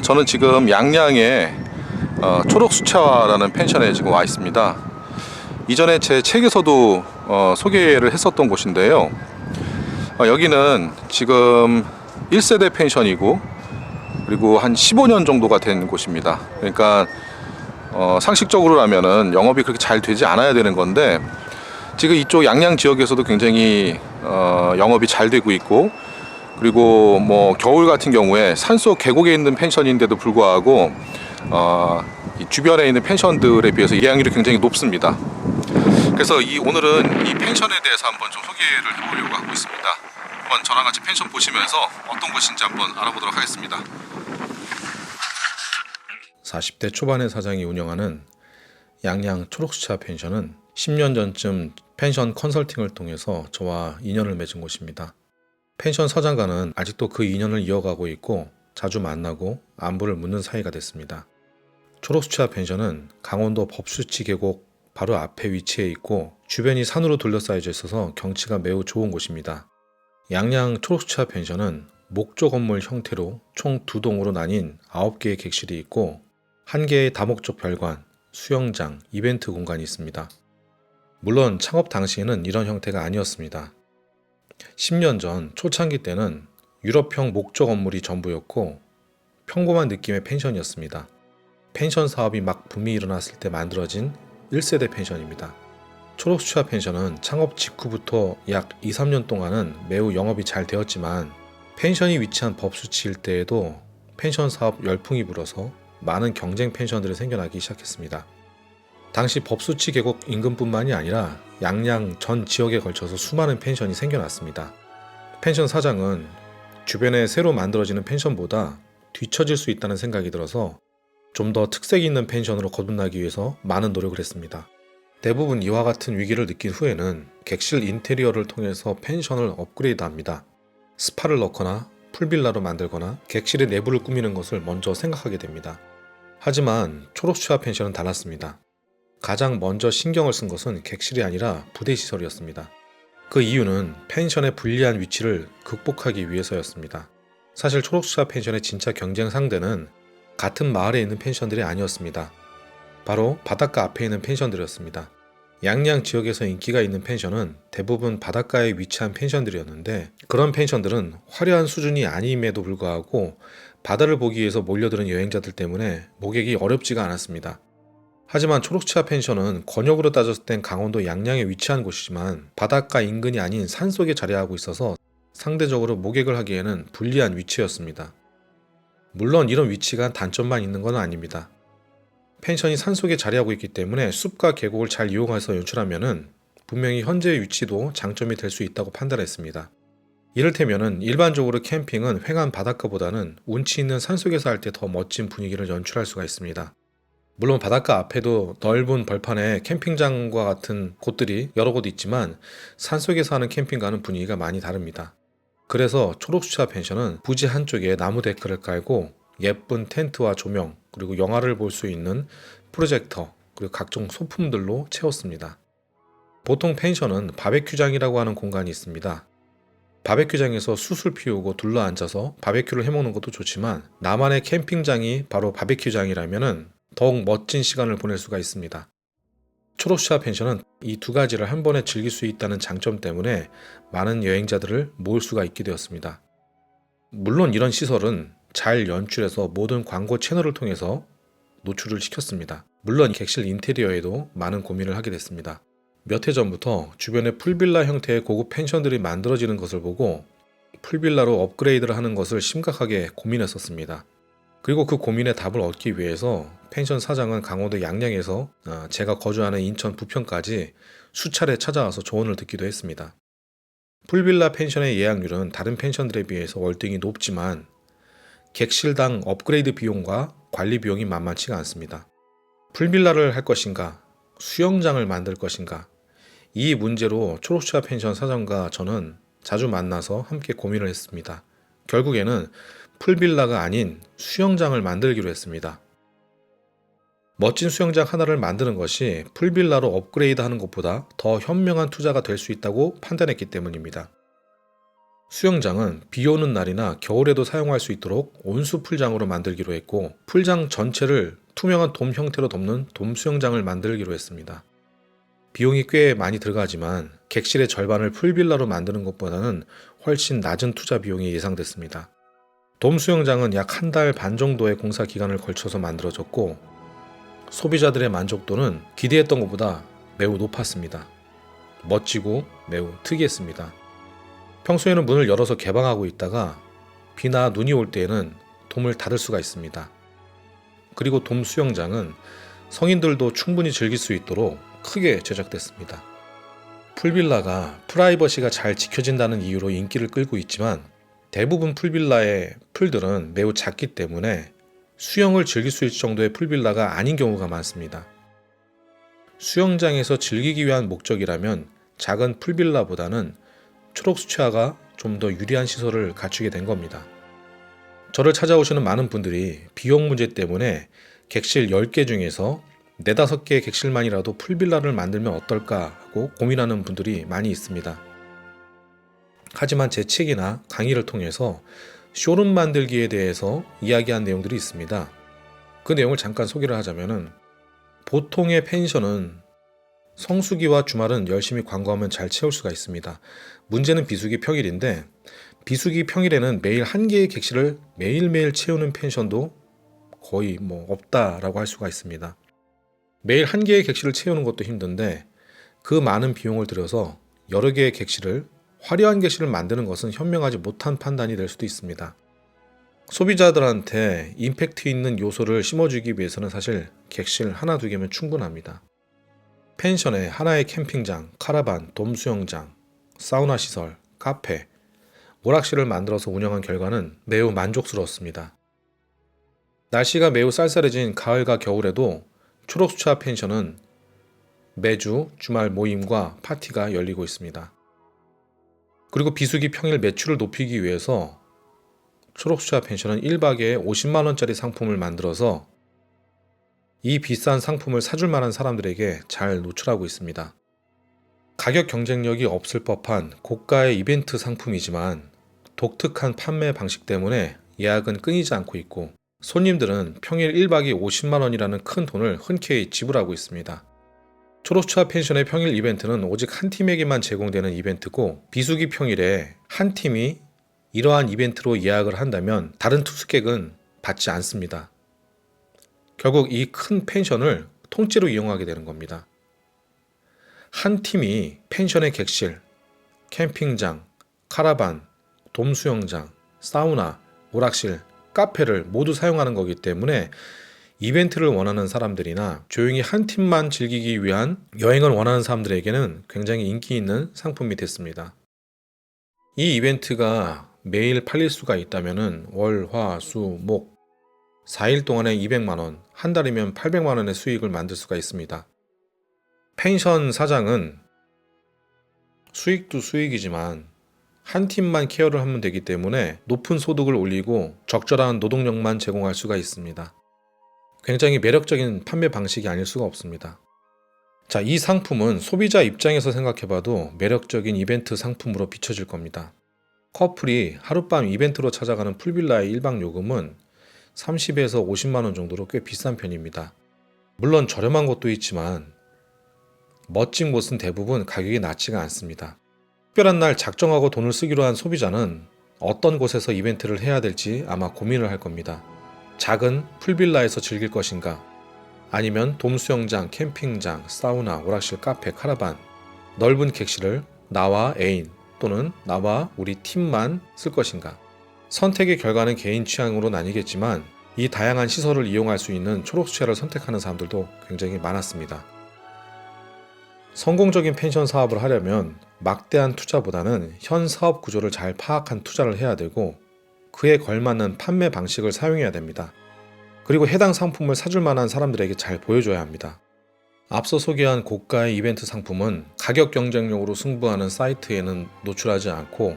저는 지금 양양의 초록수차라는 펜션에 지금 와 있습니다. 이전에 제 책에서도 소개를 했었던 곳인데요. 여기는 지금 1세대 펜션이고, 그리고 한 15년 정도가 된 곳입니다. 그러니까 상식적으로라면은 영업이 그렇게 잘 되지 않아야 되는 건데, 지금 이쪽 양양 지역에서도 굉장히 영업이 잘 되고 있고, 그리고 뭐 겨울 같은 경우에 산속 계곡에 있는 펜션인데도 불구하고 이 주변에 있는 펜션들에 비해서 예약률이 굉장히 높습니다. 그래서 오늘은 이 펜션에 대해서 한번 좀 소개를 해보려고 하고 있습니다. 한번 저랑 같이 펜션 보시면서 어떤 곳인지 한번 알아보도록 하겠습니다. 40대 초반의 사장이 운영하는 양양 초록수차 펜션은 10년 전쯤 펜션 컨설팅을 통해서 저와 인연을 맺은 곳입니다. 펜션 사장과는 아직도 그 인연을 이어가고 있고 자주 만나고 안부를 묻는 사이가 됐습니다. 초록수차 펜션은 강원도 법수치 계곡 바로 앞에 위치해 있고 주변이 산으로 둘러싸여져 있어서 경치가 매우 좋은 곳입니다. 양양 초록수차 펜션은 목조 건물 형태로 총 2동으로 나뉜 9개의 객실이 있고 1개의 다목적 별관, 수영장, 이벤트 공간이 있습니다. 물론 창업 당시에는 이런 형태가 아니었습니다. 10년 전 초창기 때는 유럽형 목조 건물이 전부였고 평범한 느낌의 펜션이었습니다. 펜션 사업이 막 붐이 일어났을 때 만들어진 1세대 펜션입니다. 초록수차 펜션은 창업 직후부터 약 2, 3년 동안은 매우 영업이 잘 되었지만 펜션이 위치한 법수치 일대에도 펜션 사업 열풍이 불어서 많은 경쟁 펜션들이 생겨나기 시작했습니다. 당시 법수치 계곡 인근뿐만이 아니라 양양 전 지역에 걸쳐서 수많은 펜션이 생겨났습니다. 펜션 사장은 주변에 새로 만들어지는 펜션보다 뒤처질 수 있다는 생각이 들어서 좀 더 특색 있는 펜션으로 거듭나기 위해서 많은 노력을 했습니다. 대부분 이와 같은 위기를 느낀 후에는 객실 인테리어를 통해서 펜션을 업그레이드합니다. 스파를 넣거나 풀빌라로 만들거나 객실의 내부를 꾸미는 것을 먼저 생각하게 됩니다. 하지만 초록수차 펜션은 달랐습니다. 가장 먼저 신경을 쓴 것은 객실이 아니라 부대시설이었습니다. 그 이유는 펜션의 불리한 위치를 극복하기 위해서였습니다. 사실 초록수차 펜션의 진짜 경쟁 상대는 같은 마을에 있는 펜션들이 아니었습니다. 바로 바닷가 앞에 있는 펜션들이었습니다. 양양 지역에서 인기가 있는 펜션은 대부분 바닷가에 위치한 펜션들이었는데 그런 펜션들은 화려한 수준이 아님에도 불구하고 바다를 보기 위해서 몰려드는 여행자들 때문에 목액이 어렵지가 않았습니다. 하지만 초록수차 펜션은 권역으로 따졌을 땐 강원도 양양에 위치한 곳이지만 바닷가 인근이 아닌 산속에 자리하고 있어서 상대적으로 목액을 하기에는 불리한 위치였습니다. 물론 이런 위치가 단점만 있는 건 아닙니다. 펜션이 산속에 자리하고 있기 때문에 숲과 계곡을 잘 이용해서 연출하면 분명히 현재의 위치도 장점이 될 수 있다고 판단했습니다. 이를테면 일반적으로 캠핑은 횡한 바닷가보다는 운치 있는 산속에서 할 때 더 멋진 분위기를 연출할 수가 있습니다. 물론 바닷가 앞에도 넓은 벌판에 캠핑장과 같은 곳들이 여러 곳 있지만 산속에서 하는 캠핑과는 분위기가 많이 다릅니다. 그래서 초록수차 펜션은 부지 한쪽에 나무 데크를 깔고 예쁜 텐트와 조명, 그리고 영화를 볼 수 있는 프로젝터, 그리고 각종 소품들로 채웠습니다. 보통 펜션은 바베큐장이라고 하는 공간이 있습니다. 바베큐장에서 숯을 피우고 둘러앉아서 바베큐를 해먹는 것도 좋지만 나만의 캠핑장이 바로 바베큐장이라면 더욱 멋진 시간을 보낼 수가 있습니다. 초록수차 펜션은 이 두 가지를 한 번에 즐길 수 있다는 장점 때문에 많은 여행자들을 모을 수가 있게 되었습니다. 물론 이런 시설은 잘 연출해서 모든 광고 채널을 통해서 노출을 시켰습니다. 물론 객실 인테리어에도 많은 고민을 하게 됐습니다. 몇 해 전부터 주변에 풀빌라 형태의 고급 펜션들이 만들어지는 것을 보고 풀빌라로 업그레이드를 하는 것을 심각하게 고민했었습니다. 그리고 그 고민에 답을 얻기 위해서 펜션 사장은 강원도 양양에서 제가 거주하는 인천 부평까지 수차례 찾아와서 조언을 듣기도 했습니다. 풀빌라 펜션의 예약률은 다른 펜션들에 비해서 월등히 높지만 객실당 업그레이드 비용과 관리 비용이 만만치가 않습니다. 풀빌라를 할 것인가, 수영장을 만들 것인가, 이 문제로 초록수차 펜션 사장과 저는 자주 만나서 함께 고민을 했습니다. 결국에는 풀빌라가 아닌 수영장을 만들기로 했습니다. 멋진 수영장 하나를 만드는 것이 풀빌라로 업그레이드 하는 것보다 더 현명한 투자가 될 수 있다고 판단했기 때문입니다. 수영장은 비 오는 날이나 겨울에도 사용할 수 있도록 온수 풀장으로 만들기로 했고, 풀장 전체를 투명한 돔 형태로 덮는 돔 수영장을 만들기로 했습니다. 비용이 꽤 많이 들어가지만 객실의 절반을 풀빌라로 만드는 것보다는 훨씬 낮은 투자 비용이 예상됐습니다. 돔 수영장은 약 한 달 반 정도의 공사 기간을 걸쳐서 만들어졌고, 소비자들의 만족도는 기대했던 것보다 매우 높았습니다. 멋지고 매우 특이했습니다. 평소에는 문을 열어서 개방하고 있다가 비나 눈이 올 때에는 돔을 닫을 수가 있습니다. 그리고 돔 수영장은 성인들도 충분히 즐길 수 있도록 크게 제작됐습니다. 풀빌라가 프라이버시가 잘 지켜진다는 이유로 인기를 끌고 있지만, 대부분 풀빌라의 풀들은 매우 작기 때문에 수영을 즐길 수 있을 정도의 풀빌라가 아닌 경우가 많습니다. 수영장에서 즐기기 위한 목적이라면 작은 풀빌라보다는 초록수채화가 좀 더 유리한 시설을 갖추게 된 겁니다. 저를 찾아오시는 많은 분들이 비용 문제 때문에 객실 10개 중에서 4, 5개의 객실만이라도 풀빌라를 만들면 어떨까 하고 고민하는 분들이 많이 있습니다. 하지만 제 책이나 강의를 통해서 쇼룸 만들기에 대해서 이야기한 내용들이 있습니다. 그 내용을 잠깐 소개를 하자면은, 보통의 펜션은 성수기와 주말은 열심히 광고하면 잘 채울 수가 있습니다. 문제는 비수기 평일인데, 비수기 평일에는 매일 1개의 객실을 매일매일 채우는 펜션도 거의 없다라고 할 수가 있습니다. 매일 1개의 객실을 채우는 것도 힘든데, 그 많은 비용을 들여서 여러 개의 객실을, 화려한 객실을 만드는 것은 현명하지 못한 판단이 될 수도 있습니다. 소비자들한테 임팩트 있는 요소를 심어주기 위해서는 사실 객실 하나 두 개면 충분합니다. 펜션에 하나의 캠핑장, 카라반, 돔 수영장, 사우나 시설, 카페, 오락실을 만들어서 운영한 결과는 매우 만족스러웠습니다. 날씨가 매우 쌀쌀해진 가을과 겨울에도 초록수채화 펜션은 매주 주말 모임과 파티가 열리고 있습니다. 그리고 비수기 평일 매출을 높이기 위해서 초록수채화 펜션은 1박에 50만원짜리 상품을 만들어서 이 비싼 상품을 사줄 만한 사람들에게 잘 노출하고 있습니다. 가격 경쟁력이 없을 법한 고가의 이벤트 상품이지만 독특한 판매 방식 때문에 예약은 끊이지 않고 있고, 손님들은 평일 1박이 50만원이라는 큰 돈을 흔쾌히 지불하고 있습니다. 초록수채화 펜션의 평일 이벤트는 오직 한 팀에게만 제공되는 이벤트고, 비수기 평일에 한 팀이 이러한 이벤트로 예약을 한다면 다른 투숙객은 받지 않습니다. 결국 이 큰 펜션을 통째로 이용하게 되는 겁니다. 한 팀이 펜션의 객실, 캠핑장, 카라반, 돔 수영장, 사우나, 오락실, 카페를 모두 사용하는 거기 때문에 이벤트를 원하는 사람들이나 조용히 한 팀만 즐기기 위한 여행을 원하는 사람들에게는 굉장히 인기 있는 상품이 됐습니다. 이 이벤트가 매일 팔릴 수가 있다면 월, 화, 수, 목 4일 동안에 200만원, 한 달이면 800만원의 수익을 만들 수가 있습니다. 펜션 사장은 수익도 수익이지만 한 팀만 케어를 하면 되기 때문에 높은 소득을 올리고 적절한 노동력만 제공할 수가 있습니다. 굉장히 매력적인 판매 방식이 아닐 수가 없습니다. 자, 이 상품은 소비자 입장에서 생각해봐도 매력적인 이벤트 상품으로 비춰질 겁니다. 커플이 하룻밤 이벤트로 찾아가는 풀빌라의 1박 요금은 30에서 50만원 정도로 꽤 비싼 편입니다. 물론 저렴한 곳도 있지만 멋진 곳은 대부분 가격이 낮지가 않습니다. 특별한 날 작정하고 돈을 쓰기로 한 소비자는 어떤 곳에서 이벤트를 해야 될지 아마 고민을 할 겁니다. 작은 풀빌라에서 즐길 것인가, 아니면 돔 수영장, 캠핑장, 사우나, 오락실, 카페, 카라반, 넓은 객실을 나와 애인 또는 나와 우리 팀만 쓸 것인가. 선택의 결과는 개인 취향으로 나뉘겠지만 이 다양한 시설을 이용할 수 있는 초록수채화를 선택하는 사람들도 굉장히 많았습니다. 성공적인 펜션 사업을 하려면 막대한 투자보다는 현 사업 구조를 잘 파악한 투자를 해야 되고, 그에 걸맞는 판매 방식을 사용해야 됩니다. 그리고 해당 상품을 사줄 만한 사람들에게 잘 보여줘야 합니다. 앞서 소개한 고가의 이벤트 상품은 가격 경쟁력으로 승부하는 사이트에는 노출하지 않고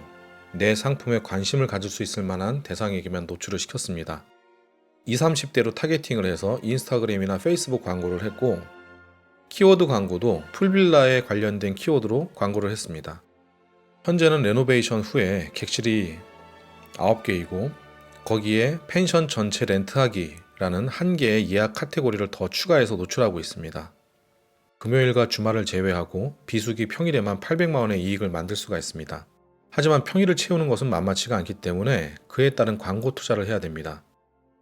내 상품에 관심을 가질 수 있을 만한 대상에게만 노출을 시켰습니다. 20, 30대로 타겟팅을 해서 인스타그램이나 페이스북 광고를 했고, 키워드 광고도 풀빌라에 관련된 키워드로 광고를 했습니다. 현재는 레노베이션 후에 객실이 9개이고 거기에 펜션 전체 렌트하기라는 한 개의 예약 카테고리를 더 추가해서 노출하고 있습니다. 금요일과 주말을 제외하고 비수기 평일에만 800만 원의 이익을 만들 수가 있습니다. 하지만 평일을 채우는 것은 만만치가 않기 때문에 그에 따른 광고 투자를 해야 됩니다.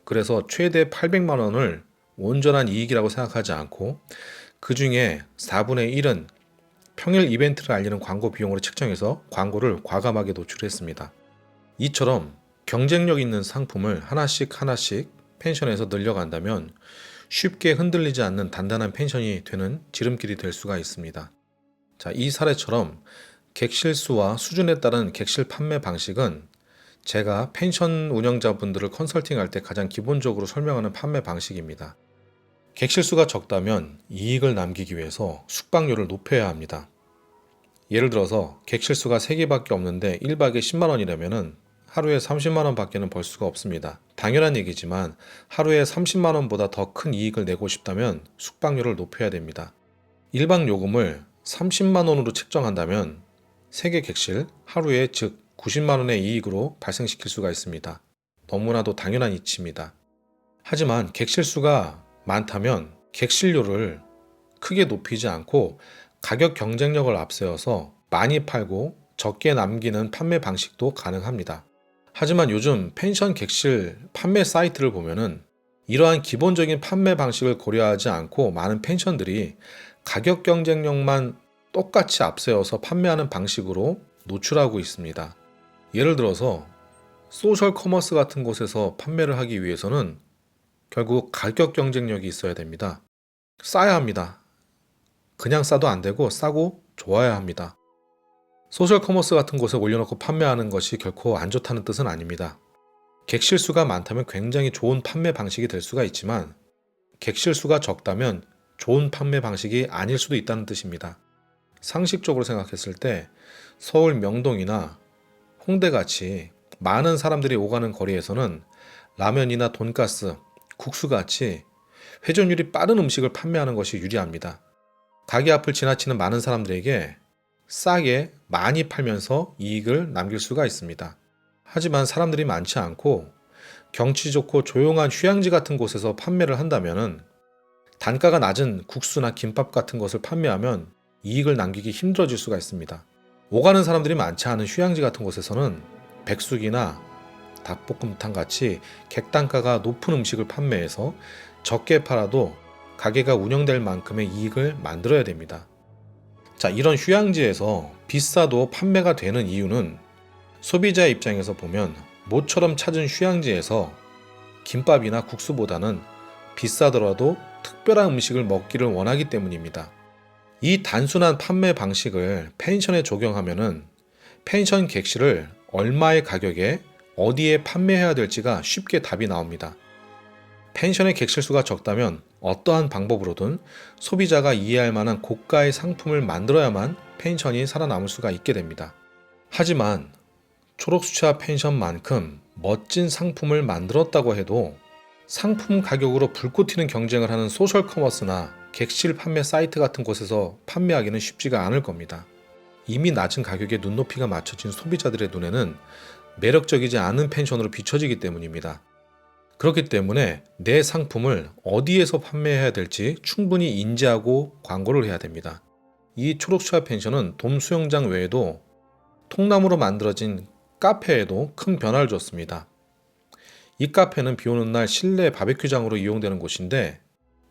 그래서 최대 800만 원을 온전한 이익이라고 생각하지 않고 그 중에 4분의 1은 평일 이벤트를 알리는 광고 비용으로 책정해서 광고를 과감하게 노출했습니다. 이처럼 경쟁력 있는 상품을 하나씩 펜션에서 늘려간다면 쉽게 흔들리지 않는 단단한 펜션이 되는 지름길이 될 수가 있습니다. 자, 이 사례처럼 객실 수와 수준에 따른 객실 판매 방식은 제가 펜션 운영자분들을 컨설팅할 때 가장 기본적으로 설명하는 판매 방식입니다. 객실 수가 적다면 이익을 남기기 위해서 숙박료를 높여야 합니다. 예를 들어서 객실 수가 3개밖에 없는데 1박에 10만 원이라면 하루에 30만 원 밖에는 벌 수가 없습니다. 당연한 얘기지만 하루에 30만 원보다 더 큰 이익을 내고 싶다면 숙박료를 높여야 됩니다. 1박 요금을 30만 원으로 책정한다면 3개 객실 하루에 즉 90만 원의 이익으로 발생시킬 수가 있습니다. 너무나도 당연한 이치입니다. 하지만 객실 수가 많다면 객실료를 크게 높이지 않고 가격 경쟁력을 앞세워서 많이 팔고 적게 남기는 판매 방식도 가능합니다. 하지만 요즘 펜션 객실 판매 사이트를 보면은 이러한 기본적인 판매 방식을 고려하지 않고 많은 펜션들이 가격 경쟁력만 똑같이 앞세워서 판매하는 방식으로 노출하고 있습니다. 예를 들어서 소셜 커머스 같은 곳에서 판매를 하기 위해서는 결국 가격 경쟁력이 있어야 됩니다. 싸야 합니다. 그냥 싸도 안 되고 싸고 좋아야 합니다. 소셜 커머스 같은 곳에 올려놓고 판매하는 것이 결코 안 좋다는 뜻은 아닙니다. 객실 수가 많다면 굉장히 좋은 판매 방식이 될 수가 있지만 객실 수가 적다면 좋은 판매 방식이 아닐 수도 있다는 뜻입니다. 상식적으로 생각했을 때 서울 명동이나 홍대같이 많은 사람들이 오가는 거리에서는 라면이나 돈가스, 국수같이 회전율이 빠른 음식을 판매하는 것이 유리합니다. 가게 앞을 지나치는 많은 사람들에게 싸게 많이 팔면서 이익을 남길 수가 있습니다. 하지만 사람들이 많지 않고 경치 좋고 조용한 휴양지 같은 곳에서 판매를 한다면 단가가 낮은 국수나 김밥 같은 것을 판매하면 이익을 남기기 힘들어질 수가 있습니다. 오가는 사람들이 많지 않은 휴양지 같은 곳에서는 백숙이나 닭볶음탕 같이 객단가가 높은 음식을 판매해서 적게 팔아도 가게가 운영될 만큼의 이익을 만들어야 됩니다. 자, 이런 휴양지에서 비싸도 판매가 되는 이유는 소비자의 입장에서 보면 모처럼 찾은 휴양지에서 김밥이나 국수보다는 비싸더라도 특별한 음식을 먹기를 원하기 때문입니다. 이 단순한 판매 방식을 펜션에 적용하면은 펜션 객실을 얼마의 가격에 어디에 판매해야 될지가 쉽게 답이 나옵니다. 펜션의 객실 수가 적다면 어떠한 방법으로든 소비자가 이해할 만한 고가의 상품을 만들어야만 펜션이 살아남을 수가 있게 됩니다. 하지만 초록수채화 펜션만큼 멋진 상품을 만들었다고 해도 상품 가격으로 불꽃 튀는 경쟁을 하는 소셜 커머스나 객실 판매 사이트 같은 곳에서 판매하기는 쉽지가 않을 겁니다. 이미 낮은 가격에 눈높이가 맞춰진 소비자들의 눈에는 매력적이지 않은 펜션으로 비춰지기 때문입니다. 그렇기 때문에 내 상품을 어디에서 판매해야 될지 충분히 인지하고 광고를 해야 됩니다. 이 초록수채화 펜션은 돔 수영장 외에도 통나무로 만들어진 카페에도 큰 변화를 줬습니다. 이 카페는 비 오는 날 실내 바베큐장으로 이용되는 곳인데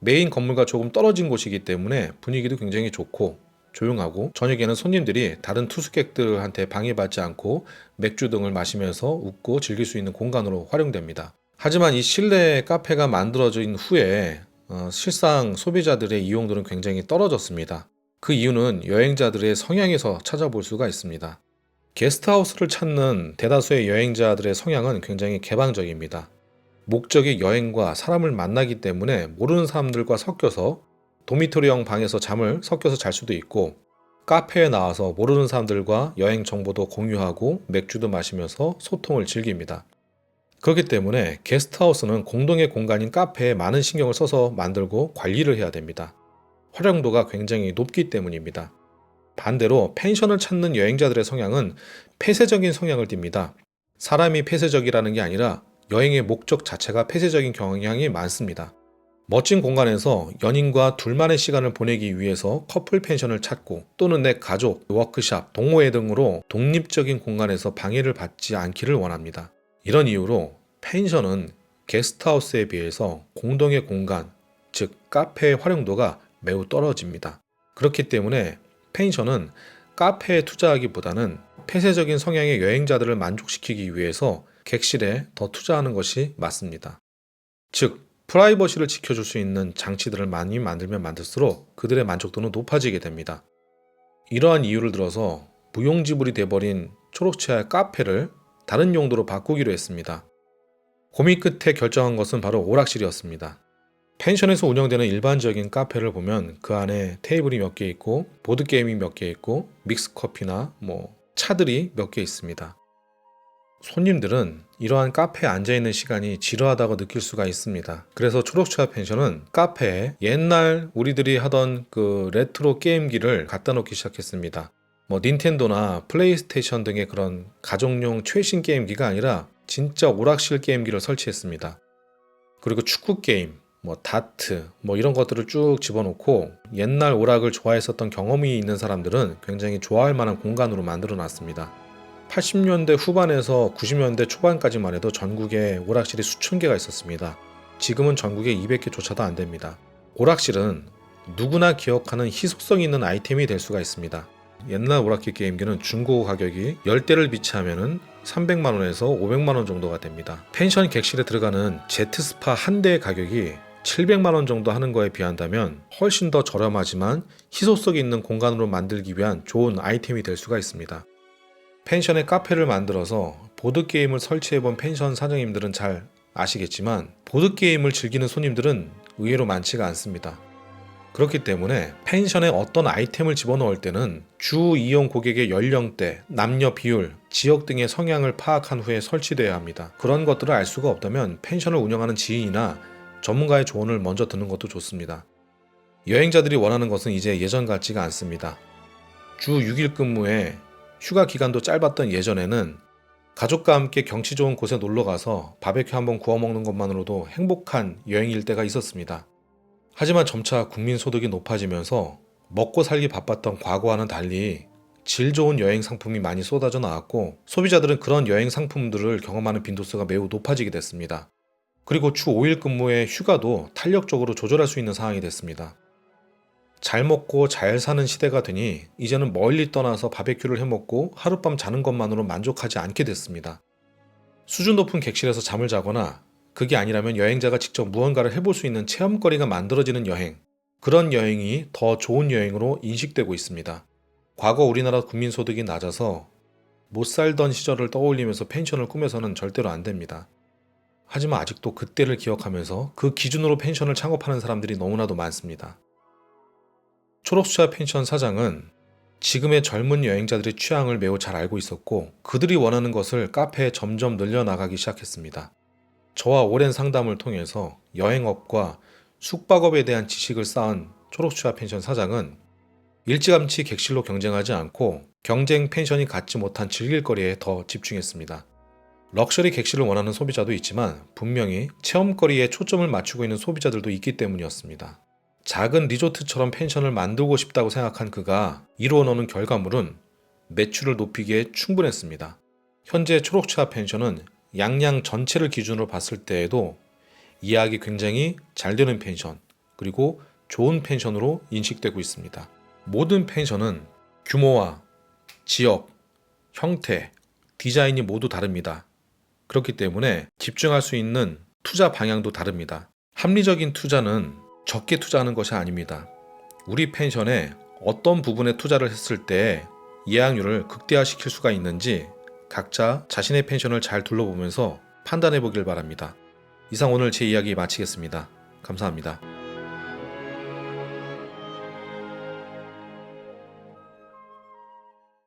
메인 건물과 조금 떨어진 곳이기 때문에 분위기도 굉장히 좋고 조용하고 저녁에는 손님들이 다른 투숙객들한테 방해받지 않고 맥주 등을 마시면서 웃고 즐길 수 있는 공간으로 활용됩니다. 하지만 이 실내 카페가 만들어진 후에 실상 소비자들의 이용도는 굉장히 떨어졌습니다. 그 이유는 여행자들의 성향에서 찾아볼 수가 있습니다. 게스트하우스를 찾는 대다수의 여행자들의 성향은 굉장히 개방적입니다. 목적이 여행과 사람을 만나기 때문에 모르는 사람들과 섞여서 도미토리형 방에서 잠을 섞여서 잘 수도 있고 카페에 나와서 모르는 사람들과 여행 정보도 공유하고 맥주도 마시면서 소통을 즐깁니다. 그렇기 때문에 게스트하우스는 공동의 공간인 카페에 많은 신경을 써서 만들고 관리를 해야 됩니다. 활용도가 굉장히 높기 때문입니다. 반대로 펜션을 찾는 여행자들의 성향은 폐쇄적인 성향을 띱니다. 사람이 폐쇄적이라는 게 아니라 여행의 목적 자체가 폐쇄적인 경향이 많습니다. 멋진 공간에서 연인과 둘만의 시간을 보내기 위해서 커플 펜션을 찾고 또는 내 가족, 워크샵, 동호회 등으로 독립적인 공간에서 방해를 받지 않기를 원합니다. 이런 이유로 펜션은 게스트하우스에 비해서 공동의 공간, 즉 카페의 활용도가 매우 떨어집니다. 그렇기 때문에 펜션은 카페에 투자하기보다는 폐쇄적인 성향의 여행자들을 만족시키기 위해서 객실에 더 투자하는 것이 맞습니다. 즉 프라이버시를 지켜줄 수 있는 장치들을 많이 만들면 만들수록 그들의 만족도는 높아지게 됩니다. 이러한 이유를 들어서 무용지물이 돼버린 초록치아의 카페를 다른 용도로 바꾸기로 했습니다. 고민 끝에 결정한 것은 바로 오락실이었습니다. 펜션에서 운영되는 일반적인 카페를 보면 그 안에 테이블이 몇 개 있고 보드게임이 몇 개 있고 믹스커피나 차들이 몇 개 있습니다. 손님들은 이러한 카페에 앉아있는 시간이 지루하다고 느낄 수가 있습니다. 그래서 초록치아 펜션은 카페에 옛날 우리들이 하던 그 레트로 게임기를 갖다 놓기 시작했습니다. 닌텐도나 플레이스테이션 등의 그런 가정용 최신 게임기가 아니라 진짜 오락실 게임기를 설치했습니다. 그리고 축구 게임, 다트, 이런 것들을 쭉 집어넣고 옛날 오락을 좋아했었던 경험이 있는 사람들은 굉장히 좋아할 만한 공간으로 만들어 놨습니다. 80년대 후반에서 90년대 초반까지만 해도 전국에 오락실이 수천 개가 있었습니다. 지금은 전국에 200개조차도 안 됩니다. 오락실은 누구나 기억하는 희소성 있는 아이템이 될 수가 있습니다. 옛날 오락기 게임기는 중고 가격이 10대를 비치하면 300만원에서 500만원 정도가 됩니다. 펜션 객실에 들어가는 제트스파 한 대의 가격이 700만원 정도 하는 거에 비한다면 훨씬 더 저렴하지만 희소성 있는 공간으로 만들기 위한 좋은 아이템이 될 수가 있습니다. 펜션에 카페를 만들어서 보드게임을 설치해본 펜션 사장님들은 잘 아시겠지만 보드게임을 즐기는 손님들은 의외로 많지가 않습니다. 그렇기 때문에 펜션에 어떤 아이템을 집어넣을 때는 주 이용 고객의 연령대, 남녀 비율, 지역 등의 성향을 파악한 후에 설치되어야 합니다. 그런 것들을 알 수가 없다면 펜션을 운영하는 지인이나 전문가의 조언을 먼저 듣는 것도 좋습니다. 여행자들이 원하는 것은 이제 예전 같지가 않습니다. 주 6일 근무에 휴가 기간도 짧았던 예전에는 가족과 함께 경치 좋은 곳에 놀러가서 바베큐 한번 구워 먹는 것만으로도 행복한 여행일 때가 있었습니다. 하지만 점차 국민소득이 높아지면서 먹고 살기 바빴던 과거와는 달리 질 좋은 여행 상품이 많이 쏟아져 나왔고 소비자들은 그런 여행 상품들을 경험하는 빈도수가 매우 높아지게 됐습니다. 그리고 주 5일 근무의 휴가도 탄력적으로 조절할 수 있는 상황이 됐습니다. 잘 먹고 잘 사는 시대가 되니 이제는 멀리 떠나서 바베큐를 해먹고 하룻밤 자는 것만으로 만족하지 않게 됐습니다. 수준 높은 객실에서 잠을 자거나 그게 아니라면 여행자가 직접 무언가를 해볼 수 있는 체험거리가 만들어지는 여행, 그런 여행이 더 좋은 여행으로 인식되고 있습니다. 과거 우리나라 국민소득이 낮아서 못 살던 시절을 떠올리면서 펜션을 꾸며서는 절대로 안 됩니다. 하지만 아직도 그때를 기억하면서 그 기준으로 펜션을 창업하는 사람들이 너무나도 많습니다. 초록수차 펜션 사장은 지금의 젊은 여행자들의 취향을 매우 잘 알고 있었고 그들이 원하는 것을 카페에 점점 늘려나가기 시작했습니다. 저와 오랜 상담을 통해서 여행업과 숙박업에 대한 지식을 쌓은 초록수차 펜션 사장은 일찌감치 객실로 경쟁하지 않고 경쟁 펜션이 갖지 못한 즐길거리에 더 집중했습니다. 럭셔리 객실을 원하는 소비자도 있지만 분명히 체험거리에 초점을 맞추고 있는 소비자들도 있기 때문이었습니다. 작은 리조트처럼 펜션을 만들고 싶다고 생각한 그가 이루어 놓은 결과물은 매출을 높이기에 충분했습니다. 현재 초록치아 펜션은 양양 전체를 기준으로 봤을 때에도 예약이 굉장히 잘 되는 펜션, 그리고 좋은 펜션으로 인식되고 있습니다. 모든 펜션은 규모와 지역, 형태, 디자인이 모두 다릅니다. 그렇기 때문에 집중할 수 있는 투자 방향도 다릅니다. 합리적인 투자는 적게 투자하는 것이 아닙니다. 우리 펜션에 어떤 부분에 투자를 했을 때 예약률을 극대화시킬 수가 있는지 각자 자신의 펜션을 잘 둘러보면서 판단해 보길 바랍니다. 이상 오늘 제 이야기 마치겠습니다. 감사합니다.